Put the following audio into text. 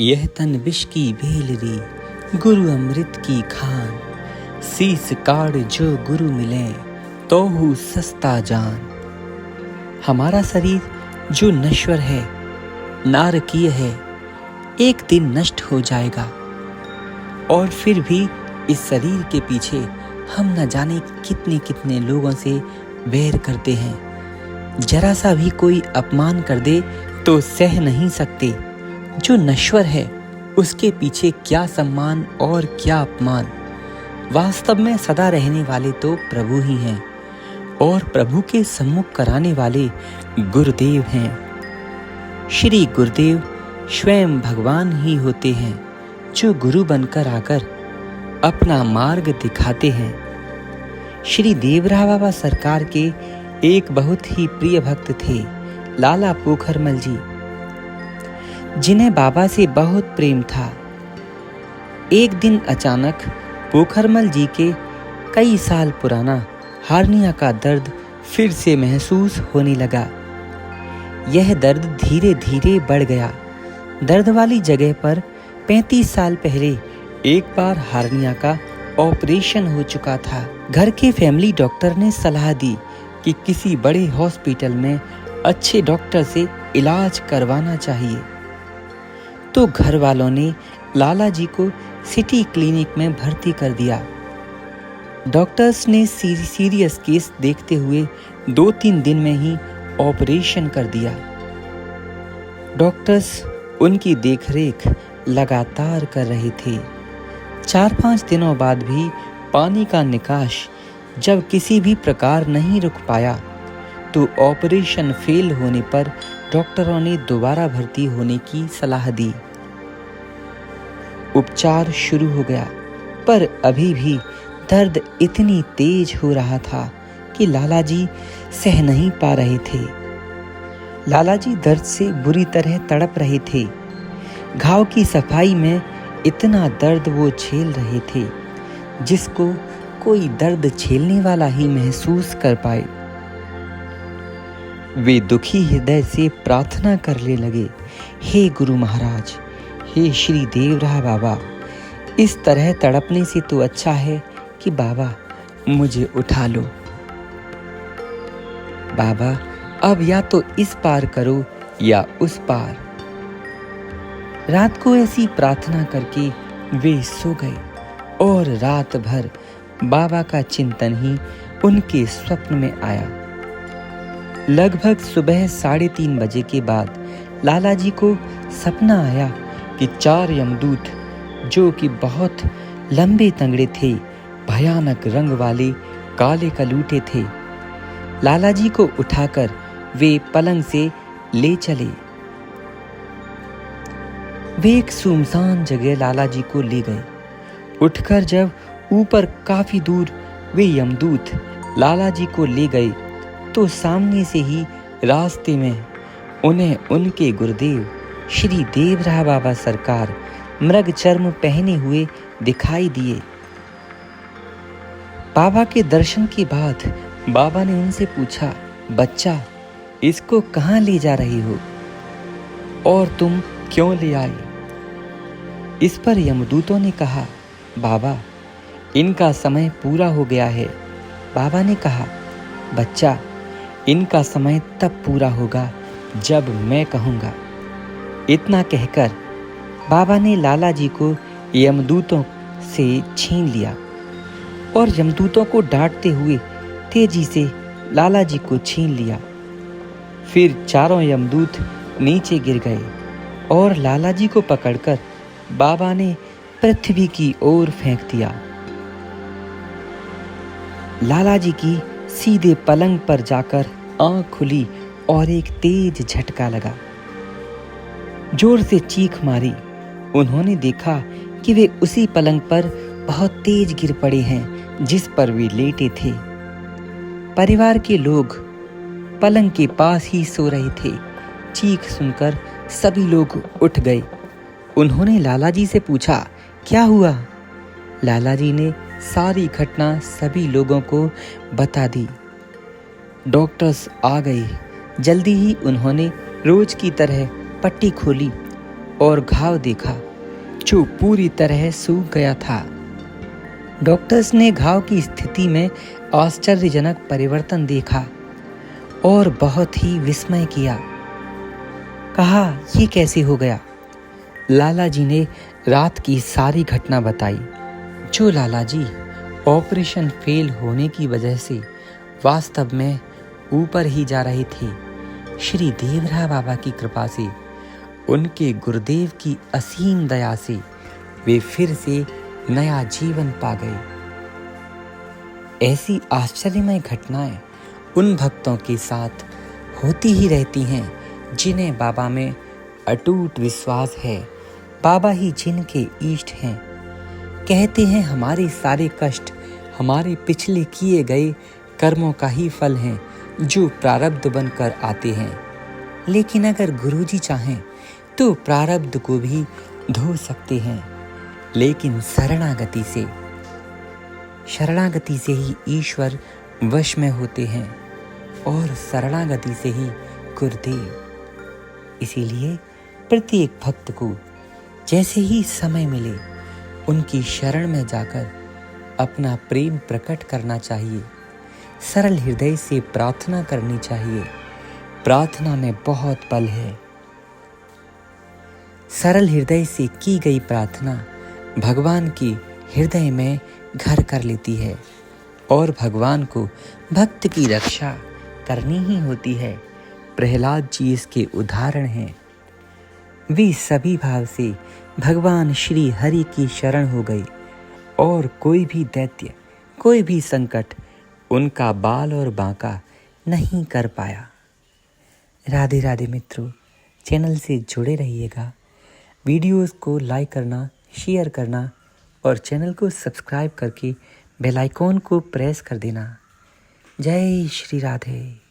यह तन विष की भेलरी, गुरु अमृत की खान। शीस काढ़ जो गुरु मिले, तोहू सस्ता जान। हमारा शरीर जो नश्वर है, नारकीय है, एक दिन नष्ट हो जाएगा। और फिर भी इस शरीर के पीछे हम न जाने कितने कितने लोगों से वैर करते हैं। जरा सा भी कोई अपमान कर दे तो सह नहीं सकते। जो नश्वर है उसके पीछे क्या सम्मान और क्या अपमान। वास्तव में सदा रहने वाले तो प्रभु ही हैं और प्रभु के सम्मुख कराने वाले गुरुदेव हैं। श्री गुरुदेव स्वयं भगवान ही होते हैं, जो गुरु बनकर आकर अपना मार्ग दिखाते हैं। श्री देवरा बाबा सरकार के एक बहुत ही प्रिय भक्त थे, लाला पोखरमल जी, जिन्हें बाबा से बहुत प्रेम था। एक दिन अचानक पोखरमल जी के कई साल पुराना हार्निया का दर्द फिर से महसूस होने लगा। यह दर्द धीरे धीरे बढ़ गया। दर्द वाली जगह पर 35 साल पहले एक बार हार्निया का ऑपरेशन हो चुका था। घर के फैमिली डॉक्टर ने सलाह दी कि किसी बड़े हॉस्पिटल में अच्छे डॉक्टर से इलाज करवाना चाहिए। तो घर वालों ने लाला जी को सिटी क्लिनिक में भर्ती कर दिया। डॉक्टर्स ने सीरियस केस देखते हुए 2-3 दिन में ही ऑपरेशन कर दिया। डॉक्टर्स उनकी देखरेख लगातार कर रहे थे। 4-5 दिनों बाद भी पानी का निकास जब किसी भी प्रकार नहीं रुक पाया, तो ऑपरेशन फेल होने पर डॉक्टरों ने दोबारा भर्ती होने की सलाह दी। उपचार शुरू हो गया, पर अभी भी दर्द इतनी तेज हो रहा था कि लाला जी सह नहीं पा रहे थे। लाला जी दर्द से बुरी तरह तड़प रहे थे। घाव की सफाई में इतना दर्द वो झेल रहे थे जिसको कोई दर्द झेलने वाला ही महसूस कर पाए। वे दुखी हृदय से प्रार्थना करने लगे, हे गुरु महाराज, हे श्री देवरा बाबा, इस तरह तड़पने से तो अच्छा है कि बाबा मुझे उठा लो। बाबा अब या तो इस पार करो या उस पार। रात को ऐसी प्रार्थना करके वे सो गए और रात भर बाबा का चिंतन ही उनके स्वप्न में आया। लगभग सुबह 3:30 बजे के बाद लाला जी को सपना आया कि 4 यमदूत, जो कि बहुत लंबे तंगड़े थे, भयानक रंग वाले काले कलूटे थे, लाला जी को उठाकर वे पलंग से ले चले। वे एक सुनसान जगह लाला जी को ले गए। उठकर जब ऊपर काफी दूर वे यमदूत लाला जी को ले गए, तो सामने से ही रास्ते में उन्हें उनके गुरुदेव श्री देवरा बाबा सरकार मृग चर्म पहने हुए दिखाई दिए। बाबा के दर्शन के बाद बाबा ने उनसे पूछा, बच्चा, इसको कहाँ ले जा रही हो और तुम क्यों ले आए? इस पर यमदूतों ने कहा, बाबा, इनका समय पूरा हो गया है। बाबा ने कहा, बच्चा, इनका समय तब पूरा होगा जब मैं कहूँगा। इतना कहकर बाबा ने लाला जी को यमदूतों से छीन लिया और यमदूतों को डांटते हुए तेजी से लाला जी को छीन लिया। फिर चारों यमदूत नीचे गिर गए और लाला जी को पकड़कर बाबा ने पृथ्वी की ओर फेंक दिया। लाला जी की सीधे पलंग पर जाकर आंख खुली और एक तेज झटका लगा। जोर से चीख मारी। उन्होंने देखा कि वे उसी पलंग पर बहुत तेज गिर पड़े हैं जिस पर वे लेटे थे। परिवार के लोग पलंग के पास ही सो रहे थे। चीख सुनकर सभी लोग उठ गए। उन्होंने लाला जी से पूछा, क्या हुआ? लाला जी ने सारी घटना सभी लोगों को बता दी। डॉक्टर्स आ गए। जल्दी ही उन्होंने रोज की तरह पट्टी खोली और घाव देखा जो पूरी तरह सूख गया था। डॉक्टर्स ने घाव की स्थिति में आश्चर्यजनक परिवर्तन देखा और बहुत ही विस्मय किया। कहा, ये कैसे हो गया? लाला जी ने रात की सारी घटना बताई। जो लाला जी ऑपरेशन फेल होने की वजह से वास्तव में ऊपर ही जा रहे थे, श्री देवरा बाबा की कृपा से, उनके गुरुदेव की असीम दया से वे फिर से नया जीवन पा गए। ऐसी आश्चर्यमय घटनाएं उन भक्तों के साथ होती ही रहती हैं जिन्हें बाबा में अटूट विश्वास है। बाबा ही जिनके इष्ट हैं। कहते हैं हमारे सारे कष्ट हमारे पिछले किए गए कर्मों का ही फल हैं जो प्रारब्ध बनकर आते हैं। लेकिन अगर गुरुजी चाहें तो प्रारब्ध को भी धो सकते हैं, लेकिन शरणागति से ही ईश्वर वश में होते हैं और शरणागति से ही गुरुदेव। इसीलिए प्रत्येक भक्त को जैसे ही समय मिले उनकी शरण में जाकर अपना प्रेम प्रकट करना चाहिए। सरल हृदय से प्रार्थना करनी चाहिए। प्रार्थना में बहुत बल है। सरल हृदय से की गई प्रार्थना भगवान के हृदय में घर कर लेती है और भगवान को भक्त की रक्षा करनी ही होती है। प्रहलाद जी इसके उदाहरण हैं। वे सभी भाव से भगवान श्री हरि की शरण हो गई और कोई भी दैत्य, कोई भी संकट उनका बाल और बांका नहीं कर पाया। राधे राधे मित्रों, चैनल से जुड़े रहिएगा। वीडियोस को लाइक करना, शेयर करना और चैनल को सब्सक्राइब करके बेल आइकॉन को प्रेस कर देना। जय श्री राधे।